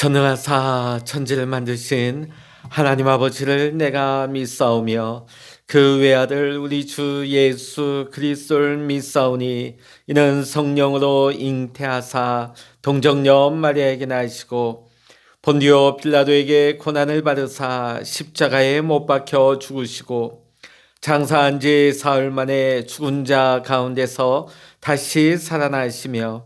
전능하사 천지를 만드신 하나님 아버지를 내가 믿사오며 그 외아들 우리 주 예수 그리스도를 믿사오니 이는 성령으로 잉태하사 동정녀 마리아에게 나시고 본디오 빌라도에게 고난을 받으사 십자가에 못 박혀 죽으시고 장사한 지 사흘 만에 죽은 자 가운데서 다시 살아나시며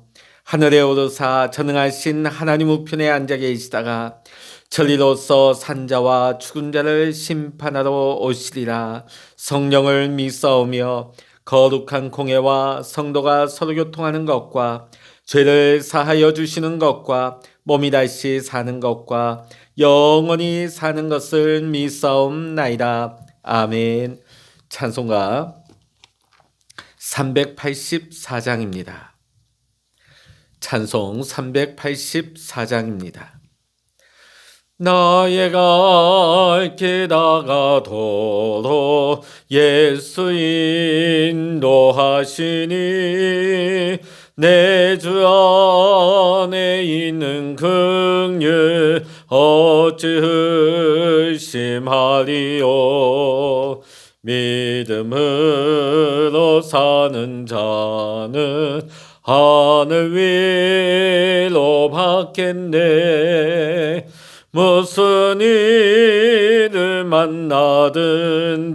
하늘에 오르사 전능하신 하나님 우편에 앉아 계시다가 천리로서 산자와 죽은 자를 심판하러 오시리라. 성령을 믿사오며 거룩한 공예와 성도가 서로 교통하는 것과 죄를 사하여 주시는 것과 몸이 다시 사는 것과 영원히 사는 것을 믿사옵나이다. 아멘. 찬송가 384장입니다. 찬송 384장입니다. 나의 갈 길 다가도록 예수 인도하시니 내 주 안에 있는 긍휼 어찌 의심하리요. 믿음으로 사는 자는 하늘 위로 받겠네. 무슨 일을 만나든지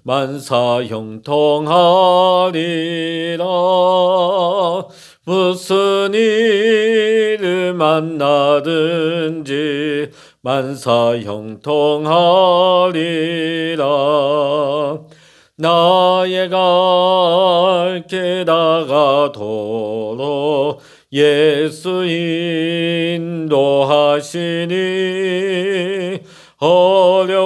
만사 형통하리라. 무슨 일을 만나든지 만사 형통하리라. 나의 갈 길 다가도록 예수 인도하시니 어려운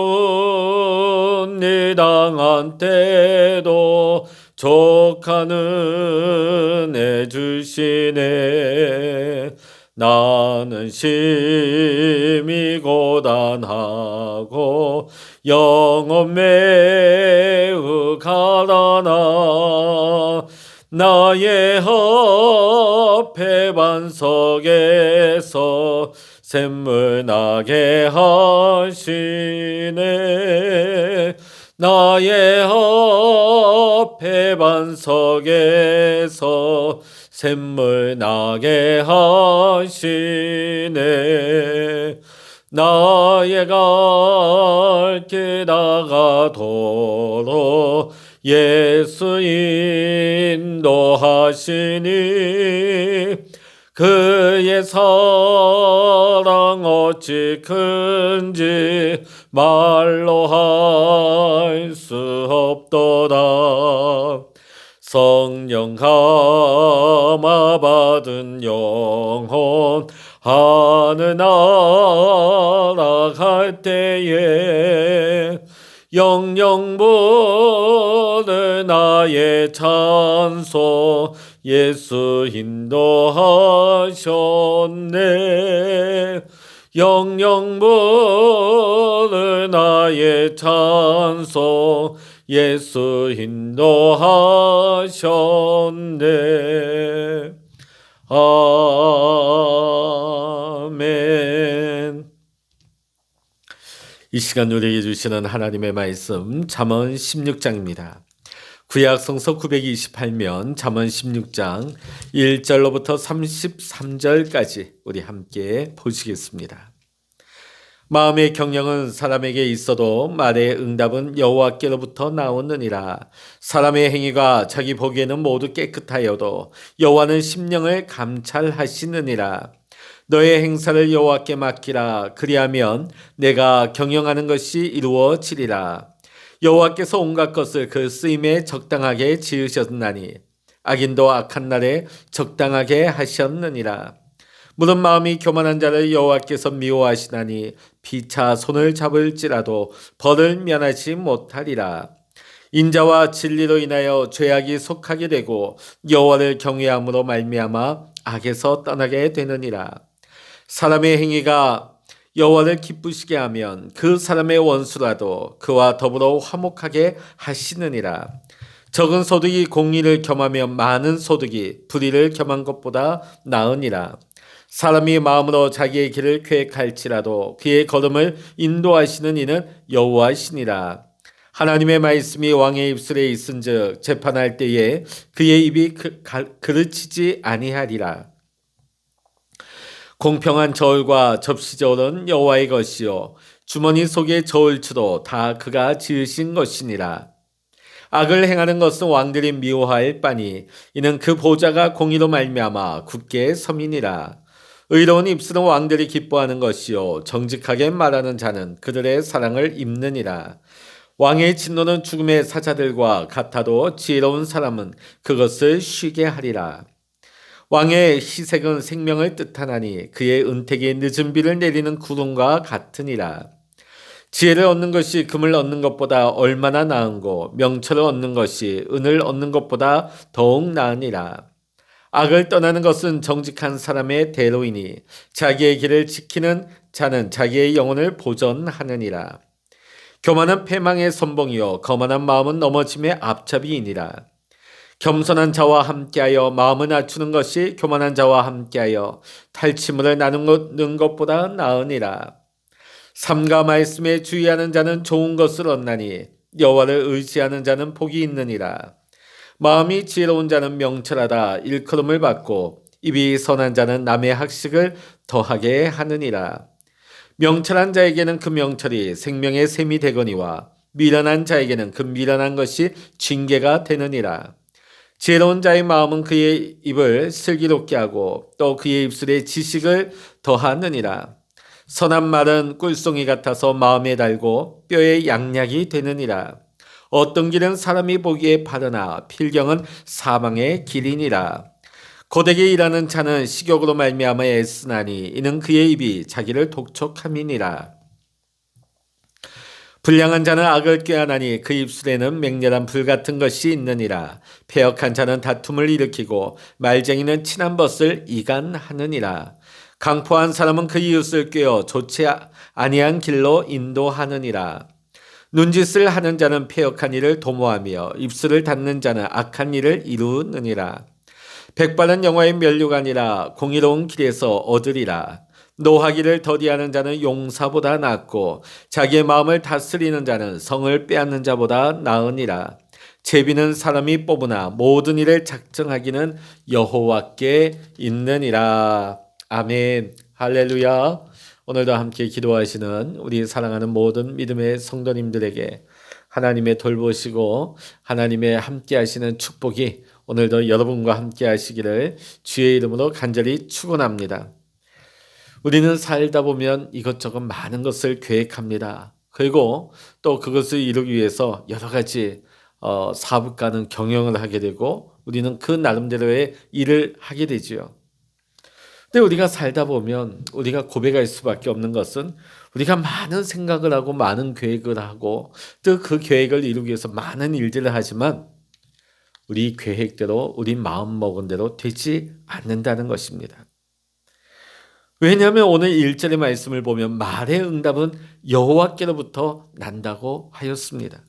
일 당한 때도 족한 은혜 주시네. 나는 심히 고단하고 영혼 매우 가라나 나의 허패 반석에서 샘물 나게 하시네. 나의 허패 반석에서 샘물 나게 하시네. 나의 갈 길 다가도록 예수 인도하시니 그의 사랑 어찌 큰지 말로 할 수 없도다. 성령 감화 받은 영혼 하늘 날아갈 때에 영영 부를 나의 찬송 예수 인도하셨네. 영영 부를 나의 찬송 예수 인도하셨네. 아멘. 이 시간 우리에게 주시는 하나님의 말씀 잠언 16장입니다. 구약 성서 928면 잠언 16장 1절로부터 33절까지 우리 함께 보시겠습니다. 마음의 경영은 사람에게 있어도 말의 응답은 여호와께로부터 나오느니라. 사람의 행위가 자기 보기에는 모두 깨끗하여도 여호와는 심령을 감찰하시느니라. 너의 행사를 여호와께 맡기라. 그리하면 내가 경영하는 것이 이루어지리라. 여호와께서 온갖 것을 그 쓰임에 적당하게 지으셨나니 악인도 악한 날에 적당하게 하셨느니라. 무릇 마음이 교만한 자를 여호와께서 미워하시나니 피차 손을 잡을지라도 벌을 면하지 못하리라. 인자와 진리로 인하여 죄악이 속하게 되고 여호와를 경외함으로 말미암아 악에서 떠나게 되느니라. 사람의 행위가 여호와를 기쁘시게 하면 그 사람의 원수라도 그와 더불어 화목하게 하시느니라. 적은 소득이 공의를 겸하며 많은 소득이 불의를 겸한 것보다 나으니라. 사람이 마음으로 자기의 길을 계획할지라도 그의 걸음을 인도하시는 이는 여호와시니라. 하나님의 말씀이 왕의 입술에 있은즉 재판할 때에 그의 입이 그르치지 아니하리라. 공평한 저울과 접시 저울은 여호와의 것이요 주머니 속의 저울추도 다 그가 지으신 것이니라. 악을 행하는 것은 왕들이 미워할 바니 이는 그 보좌가 공의로 말미암아 굳게 섬이니라. 의로운 입술은 왕들이 기뻐하는 것이요 정직하게 말하는 자는 그들의 사랑을 입느니라. 왕의 진노는 죽음의 사자들과 같아도 지혜로운 사람은 그것을 쉬게 하리라. 왕의 희색은 생명을 뜻하나니 그의 은택이 늦은 비를 내리는 구름과 같으니라. 지혜를 얻는 것이 금을 얻는 것보다 얼마나 나은고 명철을 얻는 것이 은을 얻는 것보다 더욱 나으니라. 악을 떠나는 것은 정직한 사람의 대로이니 자기의 길을 지키는 자는 자기의 영혼을 보전하느니라. 교만은 패망의 선봉이요 거만한 마음은 넘어짐의 앞잡이이니라. 겸손한 자와 함께하여 마음을 낮추는 것이 교만한 자와 함께하여 탈취물을 나누는 것보다 나으니라. 삼가 말씀에 주의하는 자는 좋은 것을 얻나니 여호와를 의지하는 자는 복이 있느니라. 마음이 지혜로운 자는 명철하다 일컬음을 받고 입이 선한 자는 남의 학식을 더하게 하느니라. 명철한 자에게는 그 명철이 생명의 샘이 되거니와 미련한 자에게는 그 미련한 것이 징계가 되느니라. 지혜로운 자의 마음은 그의 입을 슬기롭게 하고 또 그의 입술에 지식을 더하느니라. 선한 말은 꿀송이 같아서 마음에 달고 뼈에 양약이 되느니라. 어떤 길은 사람이 보기에 바르나 필경은 사망의 길이니라. 고되게 일하는 자는 식욕으로 말미암아 애쓰나니 이는 그의 입이 자기를 독촉함이니라. 불량한 자는 악을 꾀하나니 그 입술에는 맹렬한 불 같은 것이 있느니라. 패역한 자는 다툼을 일으키고 말쟁이는 친한 벗을 이간하느니라. 강포한 사람은 그 이웃을 꾀어 좋지 아니한 길로 인도하느니라. 눈짓을 하는 자는 패역한 일을 도모하며 입술을 닫는 자는 악한 일을 이루느니라. 백발은 영화의 면류가 아니라 공의로운 길에서 얻으리라. 노하기를 더디하는 자는 용사보다 낫고 자기의 마음을 다스리는 자는 성을 빼앗는 자보다 나으니라. 제비는 사람이 뽑으나 모든 일을 작정하기는 여호와께 있느니라. 아멘. 할렐루야. 오늘도 함께 기도하시는 우리 사랑하는 모든 믿음의 성도님들에게 하나님의 돌보시고 하나님의 함께 하시는 축복이 오늘도 여러분과 함께 하시기를 주의 이름으로 간절히 축원합니다. 우리는 살다 보면 이것저것 많은 것을 계획합니다. 그리고 또 그것을 이루기 위해서 여러 가지 사업가는 경영을 하게 되고 우리는 그 나름대로의 일을 하게 되지요. 근데 우리가 살다 보면 우리가 고백할 수밖에 없는 것은 우리가 많은 생각을 하고 많은 계획을 하고 또 그 계획을 이루기 위해서 많은 일들을 하지만 우리 계획대로 우리 마음 먹은 대로 되지 않는다는 것입니다. 왜냐하면 오늘 1절의 말씀을 보면 말의 응답은 여호와께로부터 난다고 하였습니다.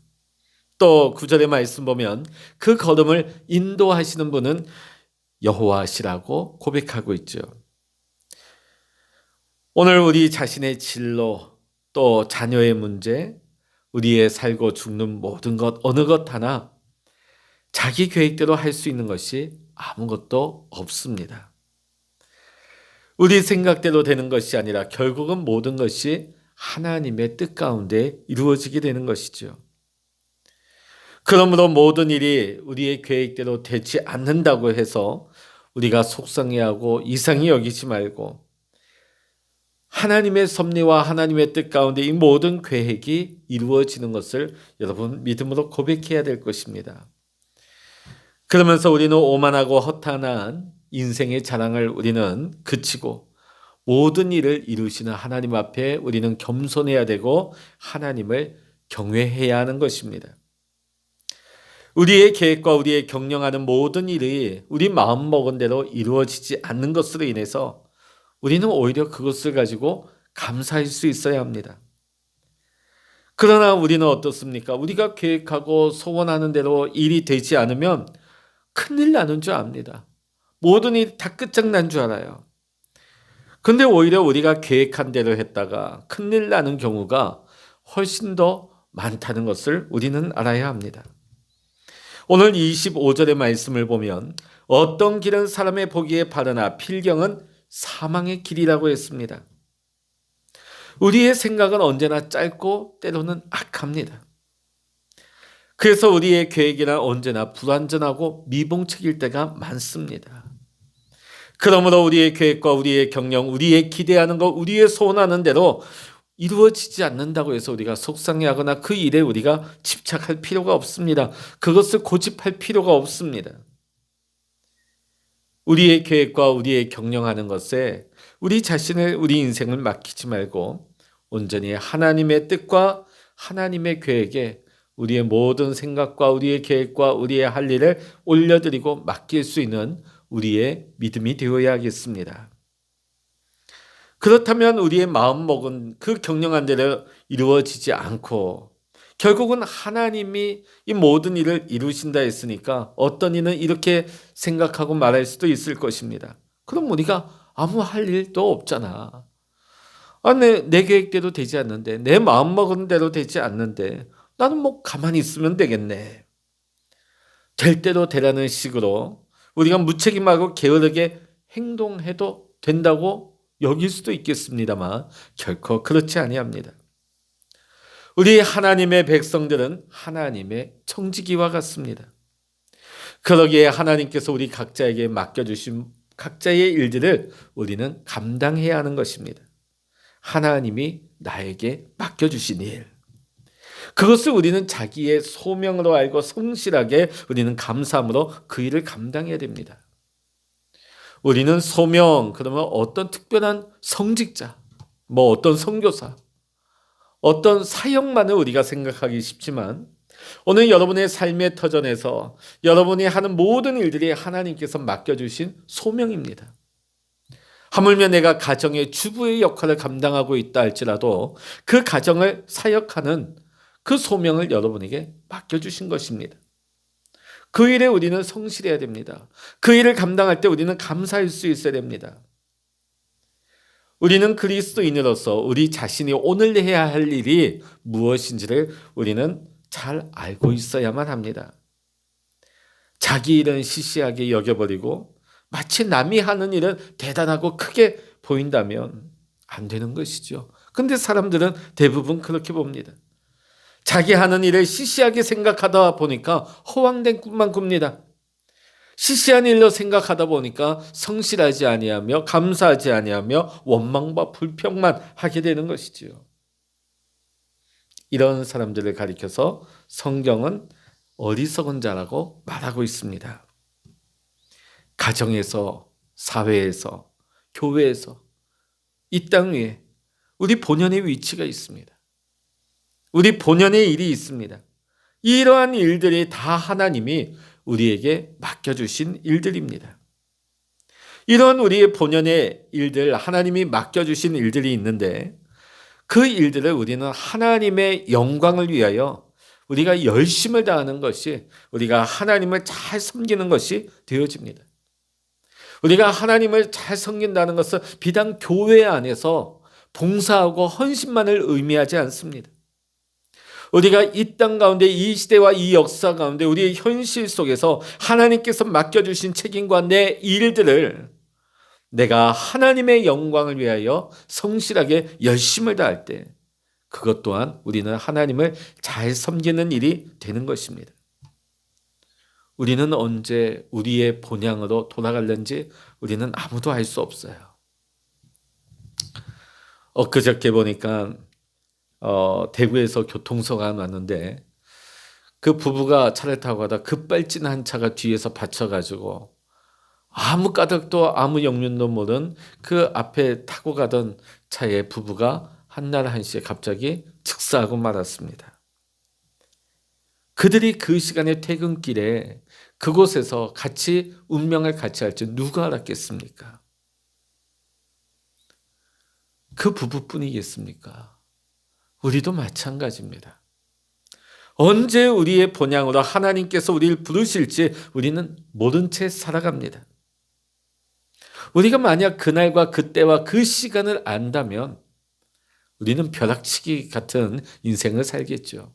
또 9절의 말씀 보면 그 걸음을 인도하시는 분은 여호와시라고 고백하고 있죠. 오늘 우리 자신의 진로 또 자녀의 문제 우리의 살고 죽는 모든 것 어느 것 하나 자기 계획대로 할 수 있는 것이 아무것도 없습니다. 우리 생각대로 되는 것이 아니라 결국은 모든 것이 하나님의 뜻 가운데 이루어지게 되는 것이죠. 그러므로 모든 일이 우리의 계획대로 되지 않는다고 해서 우리가 속상해하고 이상히 여기지 말고 하나님의 섭리와 하나님의 뜻 가운데 이 모든 계획이 이루어지는 것을 여러분 믿음으로 고백해야 될 것입니다. 그러면서 우리는 오만하고 허탄한 인생의 자랑을 우리는 그치고 모든 일을 이루시는 하나님 앞에 우리는 겸손해야 되고 하나님을 경외해야 하는 것입니다. 우리의 계획과 우리의 경영하는 모든 일이 우리 마음먹은 대로 이루어지지 않는 것으로 인해서 우리는 오히려 그것을 가지고 감사할 수 있어야 합니다. 그러나 우리는 어떻습니까? 우리가 계획하고 소원하는 대로 일이 되지 않으면 큰일 나는 줄 압니다. 모든 일이 다 끝장난 줄 알아요. 근데 오히려 우리가 계획한 대로 했다가 큰일 나는 경우가 훨씬 더 많다는 것을 우리는 알아야 합니다. 오늘 25절의 말씀을 보면 어떤 길은 사람의 보기에 바르나 필경은 사망의 길이라고 했습니다. 우리의 생각은 언제나 짧고 때로는 악합니다. 그래서 우리의 계획이란 언제나 불완전하고 미봉책일 때가 많습니다. 그러므로 우리의 계획과 우리의 경영, 우리의 기대하는 것, 우리의 소원하는 대로 이루어지지 않는다고 해서 우리가 속상해하거나 그 일에 우리가 집착할 필요가 없습니다. 그것을 고집할 필요가 없습니다. 우리의 계획과 우리의 경영하는 것에 우리 자신을, 우리 인생을 맡기지 말고 온전히 하나님의 뜻과 하나님의 계획에 우리의 모든 생각과 우리의 계획과 우리의 할 일을 올려드리고 맡길 수 있는 우리의 믿음이 되어야겠습니다. 그렇다면 우리의 마음먹은 그 경영한 대로 이루어지지 않고 결국은 하나님이 이 모든 일을 이루신다 했으니까 어떤 이는 이렇게 생각하고 말할 수도 있을 것입니다. 그럼 우리가 아무 할 일도 없잖아. 내 계획대로 되지 않는데, 내 마음먹은 대로 되지 않는데 나는 뭐 가만히 있으면 되겠네. 될 대로 되라는 식으로 우리가 무책임하고 게으르게 행동해도 된다고 여길 수도 있겠습니다만 결코 그렇지 아니합니다. 우리 하나님의 백성들은 하나님의 청지기와 같습니다. 그러기에 하나님께서 우리 각자에게 맡겨주신 각자의 일들을 우리는 감당해야 하는 것입니다. 하나님이 나에게 맡겨주신 일, 그것을 우리는 자기의 소명으로 알고 성실하게 우리는 감사함으로 그 일을 감당해야 됩니다. 우리는 소명, 그러면 어떤 특별한 성직자, 어떤 선교사, 어떤 사역만을 우리가 생각하기 쉽지만 오늘 여러분의 삶의 터전에서 여러분이 하는 모든 일들이 하나님께서 맡겨주신 소명입니다. 하물며 내가 가정의 주부의 역할을 감당하고 있다 할지라도 그 가정을 사역하는 그 소명을 여러분에게 맡겨주신 것입니다. 그 일에 우리는 성실해야 됩니다. 그 일을 감당할 때 우리는 감사할 수 있어야 됩니다. 우리는 그리스도인으로서 우리 자신이 오늘 해야 할 일이 무엇인지를 우리는 잘 알고 있어야만 합니다. 자기 일은 시시하게 여겨버리고 마치 남이 하는 일은 대단하고 크게 보인다면 안 되는 것이죠. 근데 사람들은 대부분 그렇게 봅니다. 자기 하는 일을 시시하게 생각하다 보니까 허황된 꿈만 꿉니다. 시시한 일로 생각하다 보니까 성실하지 아니하며 감사하지 아니하며 원망과 불평만 하게 되는 것이지요. 이런 사람들을 가리켜서 성경은 어리석은 자라고 말하고 있습니다. 가정에서, 사회에서, 교회에서, 이 땅 위에 우리 본연의 위치가 있습니다. 우리 본연의 일이 있습니다. 이러한 일들이 다 하나님이 우리에게 맡겨주신 일들입니다. 이런 우리의 본연의 일들, 하나님이 맡겨주신 일들이 있는데 그 일들을 우리는 하나님의 영광을 위하여 우리가 열심을 다하는 것이, 우리가 하나님을 잘 섬기는 것이 되어집니다. 우리가 하나님을 잘 섬긴다는 것은 비단 교회 안에서 봉사하고 헌신만을 의미하지 않습니다. 우리가 이 땅 가운데, 이 시대와 이 역사 가운데 우리의 현실 속에서 하나님께서 맡겨주신 책임과 내 일들을 내가 하나님의 영광을 위하여 성실하게 열심을 다할 때 그것 또한 우리는 하나님을 잘 섬기는 일이 되는 것입니다. 우리는 언제 우리의 본향으로 돌아갈는지 우리는 아무도 알 수 없어요. 엊그저께 보니까 대구에서 교통사고가 났는데 그 부부가 차를 타고 가다 급발진 한 차가 뒤에서 받쳐가지고 아무 까닭도 아무 영문도 모른 그 앞에 타고 가던 차의 부부가 한날 한시에 갑자기 즉사하고 말았습니다. 그들이 그 시간에 퇴근길에 그곳에서 같이 운명을 같이 할 줄 누가 알았겠습니까? 그 부부뿐이겠습니까? 우리도 마찬가지입니다. 언제 우리의 본향으로 하나님께서 우리를 부르실지 우리는 모른 채 살아갑니다. 우리가 만약 그날과 그때와 그 시간을 안다면 우리는 벼락치기 같은 인생을 살겠죠.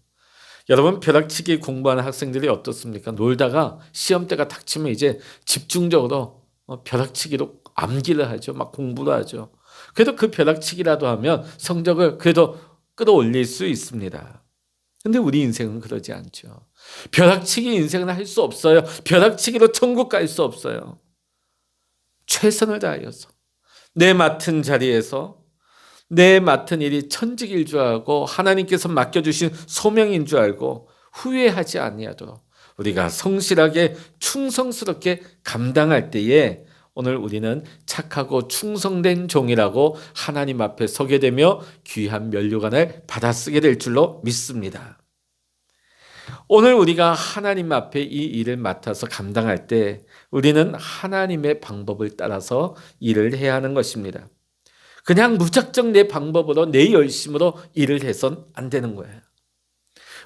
여러분, 벼락치기 공부하는 학생들이 어떻습니까? 놀다가 시험때가 닥치면 이제 집중적으로 벼락치기로 암기를 하죠. 막 공부를 하죠. 그래도 그 벼락치기라도 하면 성적을 그래도 끌어올릴 수 있습니다. 근데 우리 인생은 그러지 않죠. 벼락치기 인생은 할 수 없어요. 벼락치기로 천국 갈 수 없어요. 최선을 다하여서 내 맡은 자리에서 내 맡은 일이 천직일 줄 알고 하나님께서 맡겨주신 소명인 줄 알고 후회하지 아니하도록 우리가 성실하게 충성스럽게 감당할 때에 오늘 우리는 착하고 충성된 종이라고 하나님 앞에 서게 되며 귀한 면류관을 받아쓰게 될 줄로 믿습니다. 오늘 우리가 하나님 앞에 이 일을 맡아서 감당할 때 우리는 하나님의 방법을 따라서 일을 해야 하는 것입니다. 그냥 무작정 내 방법으로 내 열심으로 일을 해선 안 되는 거예요.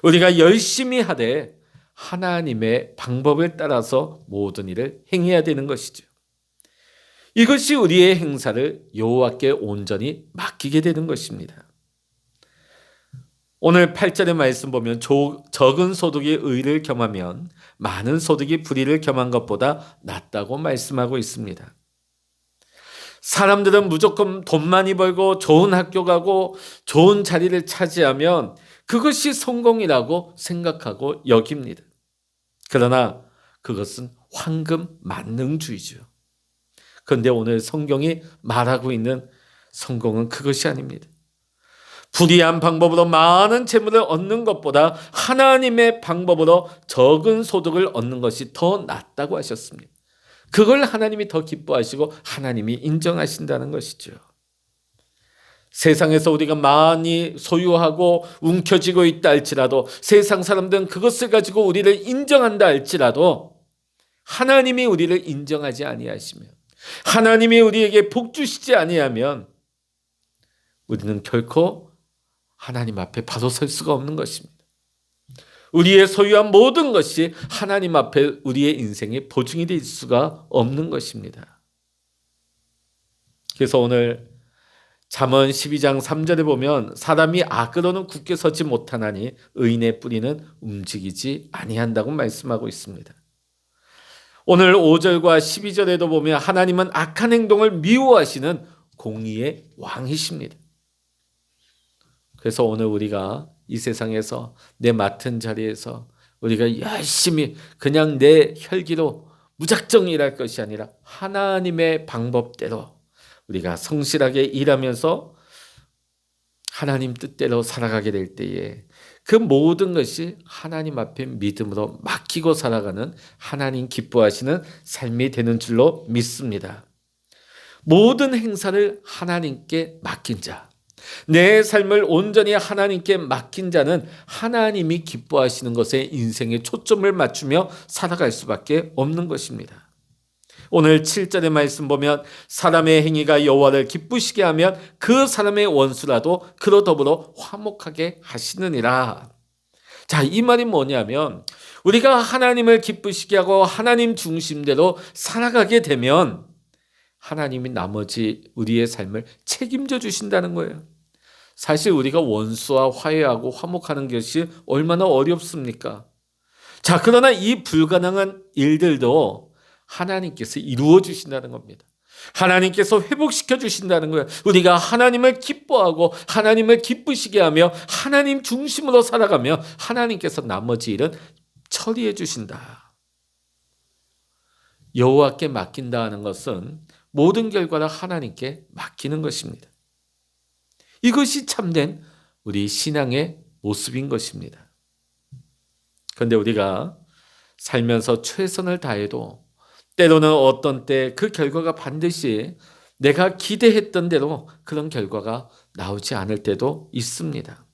우리가 열심히 하되 하나님의 방법을 따라서 모든 일을 행해야 되는 것이죠. 이것이 우리의 행사를 여호와께 온전히 맡기게 되는 것입니다. 오늘 8절의 말씀 보면 적은 소득이 의를 겸하면 많은 소득이 불의를 겸한 것보다 낫다고 말씀하고 있습니다. 사람들은 무조건 돈 많이 벌고 좋은 학교 가고 좋은 자리를 차지하면 그것이 성공이라고 생각하고 여깁니다. 그러나 그것은 황금 만능주의죠. 그런데 오늘 성경이 말하고 있는 성공은 그것이 아닙니다. 불의한 방법으로 많은 재물을 얻는 것보다 하나님의 방법으로 적은 소득을 얻는 것이 더 낫다고 하셨습니다. 그걸 하나님이 더 기뻐하시고 하나님이 인정하신다는 것이죠. 세상에서 우리가 많이 소유하고 움켜쥐고 있다 할지라도 세상 사람들은 그것을 가지고 우리를 인정한다 할지라도 하나님이 우리를 인정하지 아니하시면 하나님이 우리에게 복 주시지 아니하면 우리는 결코 하나님 앞에 바로 설 수가 없는 것입니다. 우리의 소유한 모든 것이 하나님 앞에 우리의 인생의 보증이 될 수가 없는 것입니다. 그래서 오늘 잠언 12장 3절에 보면 사람이 악으로는 굳게 서지 못하나니 의인의 뿌리는 움직이지 아니한다고 말씀하고 있습니다. 오늘 5절과 12절에도 보면 하나님은 악한 행동을 미워하시는 공의의 왕이십니다. 그래서 오늘 우리가 이 세상에서 내 맡은 자리에서 우리가 열심히 그냥 내 혈기로 무작정 일할 것이 아니라 하나님의 방법대로 우리가 성실하게 일하면서 하나님 뜻대로 살아가게 될 때에 그 모든 것이 하나님 앞에 믿음으로 맡기고 살아가는 하나님 기뻐하시는 삶이 되는 줄로 믿습니다. 모든 행사를 하나님께 맡긴 자, 내 삶을 온전히 하나님께 맡긴 자는 하나님이 기뻐하시는 것에 인생의 초점을 맞추며 살아갈 수밖에 없는 것입니다. 오늘 7절의 말씀 보면 사람의 행위가 여호와를 기쁘시게 하면 그 사람의 원수라도 그로 더불어 화목하게 하시느니라. 자, 이 말이 뭐냐면 우리가 하나님을 기쁘시게 하고 하나님 중심대로 살아가게 되면 하나님이 나머지 우리의 삶을 책임져 주신다는 거예요. 사실 우리가 원수와 화해하고 화목하는 것이 얼마나 어렵습니까? 자, 그러나 이 불가능한 일들도 하나님께서 이루어 주신다는 겁니다. 하나님께서 회복시켜 주신다는 거예요. 우리가 하나님을 기뻐하고 하나님을 기쁘시게 하며 하나님 중심으로 살아가며 하나님께서 나머지 일은 처리해 주신다. 여호와께 맡긴다 하는 것은 모든 결과를 하나님께 맡기는 것입니다. 이것이 참된 우리 신앙의 모습인 것입니다. 그런데 우리가 살면서 최선을 다해도 때로는 어떤 때 그 결과가 반드시 내가 기대했던 대로 그런 결과가 나오지 않을 때도 있습니다.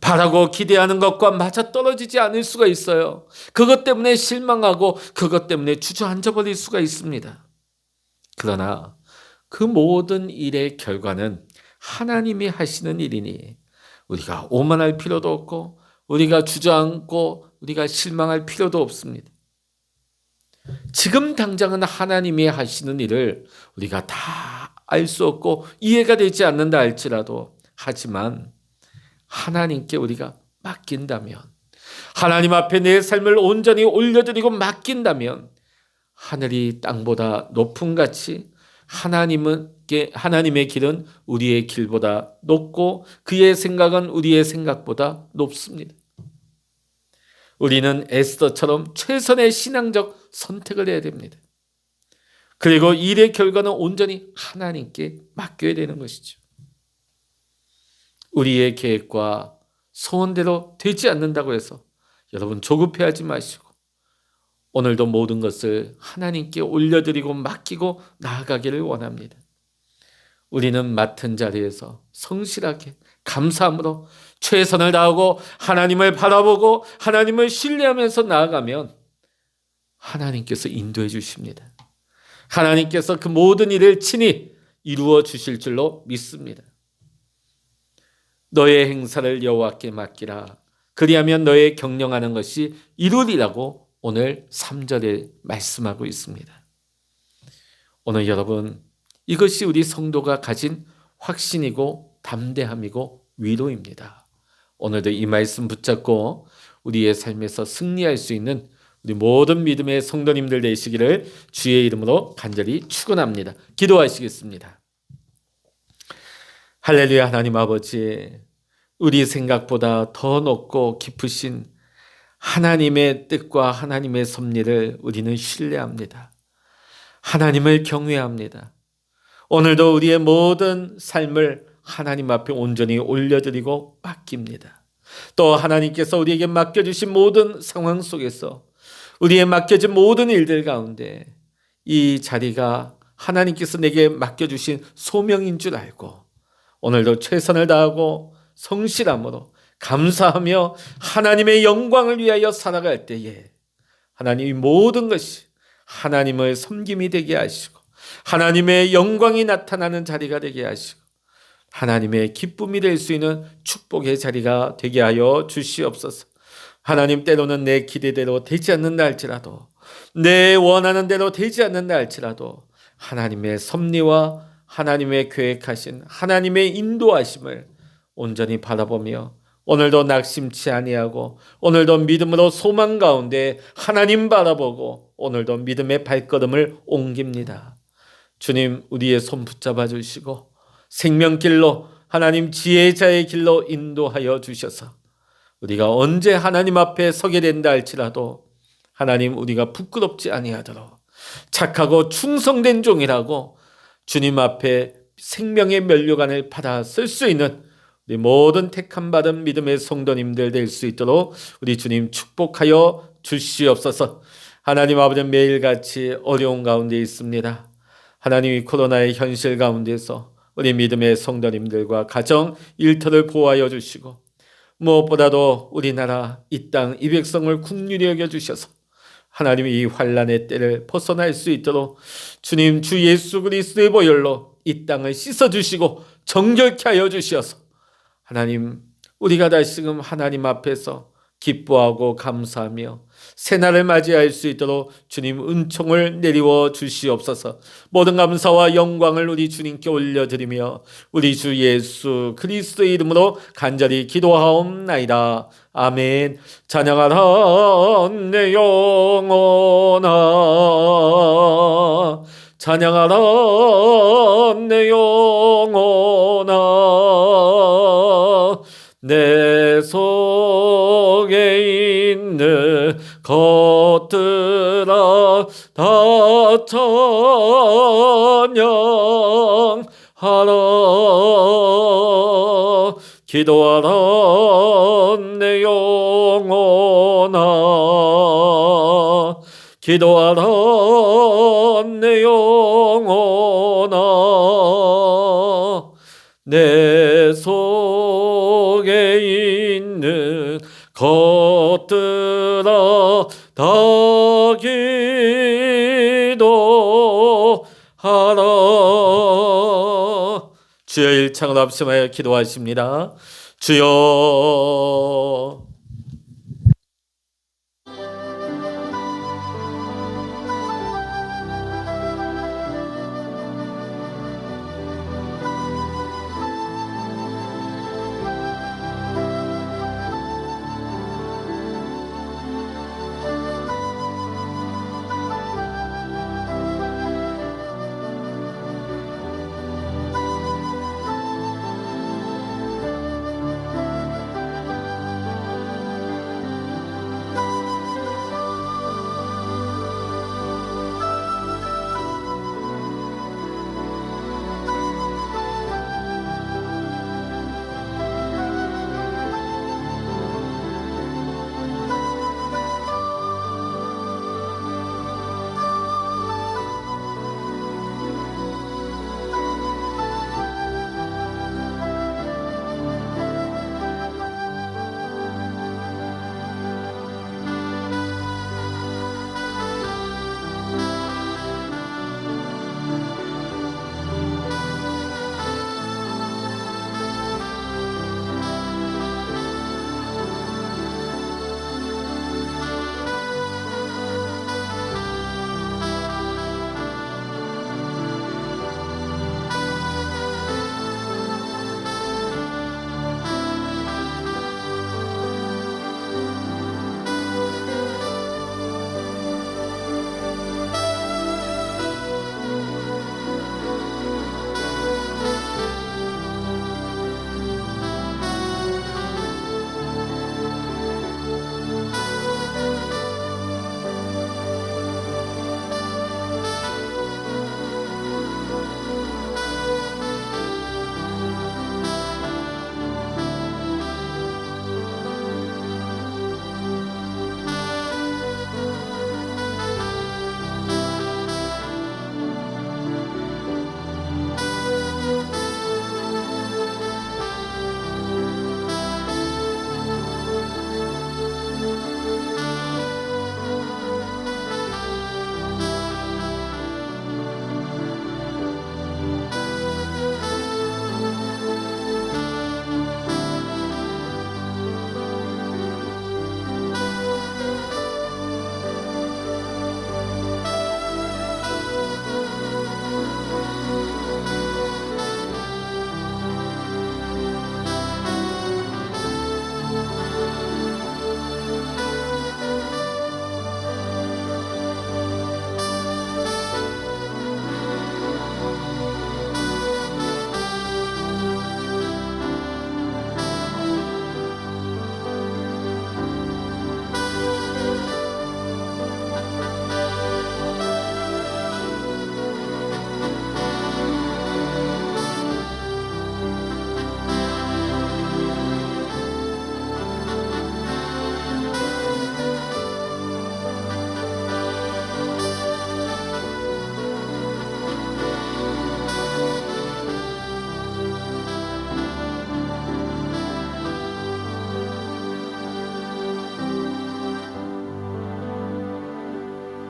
바라고 기대하는 것과 맞아떨어지지 않을 수가 있어요. 그것 때문에 실망하고 그것 때문에 주저앉아 버릴 수가 있습니다. 그러나 그 모든 일의 결과는 하나님이 하시는 일이니 우리가 오만할 필요도 없고 우리가 주저앉고 우리가 실망할 필요도 없습니다. 지금 당장은 하나님이 하시는 일을 우리가 다 알 수 없고 이해가 되지 않는다 할지라도, 하지만 하나님께 우리가 맡긴다면, 하나님 앞에 내 삶을 온전히 올려드리고 맡긴다면, 하늘이 땅보다 높음 같이 하나님의 길은 우리의 길보다 높고 그의 생각은 우리의 생각보다 높습니다. 우리는 에스더처럼 최선의 신앙적 선택을 해야 됩니다. 그리고 일의 결과는 온전히 하나님께 맡겨야 되는 것이죠. 우리의 계획과 소원대로 되지 않는다고 해서 여러분 조급해하지 마시고, 오늘도 모든 것을 하나님께 올려드리고 맡기고 나아가기를 원합니다. 우리는 맡은 자리에서 성실하게 감사함으로 최선을 다하고 하나님을 바라보고 하나님을 신뢰하면서 나아가면 하나님께서 인도해 주십니다. 하나님께서 그 모든 일을 친히 이루어 주실 줄로 믿습니다. 너의 행사를 여호와께 맡기라. 그리하면 너의 경영하는 것이 이루리라고 오늘 3절에 말씀하고 있습니다. 오늘 여러분, 이것이 우리 성도가 가진 확신이고 담대함이고 위로입니다. 오늘도 이 말씀 붙잡고 우리의 삶에서 승리할 수 있는 우리 모든 믿음의 성도님들 되시기를 주의 이름으로 간절히 축원합니다. 기도하시겠습니다. 할렐루야. 하나님 아버지, 우리 생각보다 더 높고 깊으신 하나님의 뜻과 하나님의 섭리를 우리는 신뢰합니다. 하나님을 경외합니다. 오늘도 우리의 모든 삶을 하나님 앞에 온전히 올려드리고 맡깁니다. 또 하나님께서 우리에게 맡겨주신 모든 상황 속에서, 우리의 맡겨진 모든 일들 가운데 이 자리가 하나님께서 내게 맡겨주신 소명인 줄 알고 오늘도 최선을 다하고 성실함으로 감사하며 하나님의 영광을 위하여 살아갈 때에 하나님이 모든 것이 하나님을 섬김이 되게 하시고 하나님의 영광이 나타나는 자리가 되게 하시고 하나님의 기쁨이 될 수 있는 축복의 자리가 되게 하여 주시옵소서. 하나님, 때로는 내 기대대로 되지 않는다 할지라도, 내 원하는 대로 되지 않는다 할지라도 하나님의 섭리와 하나님의 계획하신 하나님의 인도하심을 온전히 바라보며 오늘도 낙심치 아니하고 오늘도 믿음으로 소망 가운데 하나님 바라보고 오늘도 믿음의 발걸음을 옮깁니다. 주님, 우리의 손 붙잡아 주시고 생명길로, 하나님 지혜자의 길로 인도하여 주셔서 우리가 언제 하나님 앞에 서게 된다 할지라도 하나님, 우리가 부끄럽지 아니하도록 착하고 충성된 종이라고 주님 앞에 생명의 면류관을 받아 쓸 수 있는 우리 모든 택함받은 믿음의 성도님들 될 수 있도록 우리 주님 축복하여 주시옵소서. 하나님 아버지, 매일같이 어려운 가운데 있습니다. 하나님, 이 코로나의 현실 가운데서 우리 믿음의 성도님들과 가정 일터를 보호하여 주시고 무엇보다도 우리나라 이 땅 이 백성을 긍휼히 여겨주셔서 하나님이 이 환난의 때를 벗어날 수 있도록 주님 주 예수 그리스도의 보혈로 이 땅을 씻어주시고 정결케 하여 주시어서 하나님, 우리가 다시금 하나님 앞에서 기뻐하고 감사하며 새날을 맞이할 수 있도록 주님 은총을 내리워 주시옵소서. 모든 감사와 영광을 우리 주님께 올려드리며 우리 주 예수 그리스도의 이름으로 간절히 기도하옵나이다. 아멘. 찬양하라 내 영혼아, 찬양하라 내 영혼아, 내 속에 있는 것들아 다 찬양하라. 기도하라 내 영혼아, 기도하라 내 영혼아, 내 속에 있는 것들아 다 기도하라. 주여, 일창을 합심하여 기도하십니다. 주여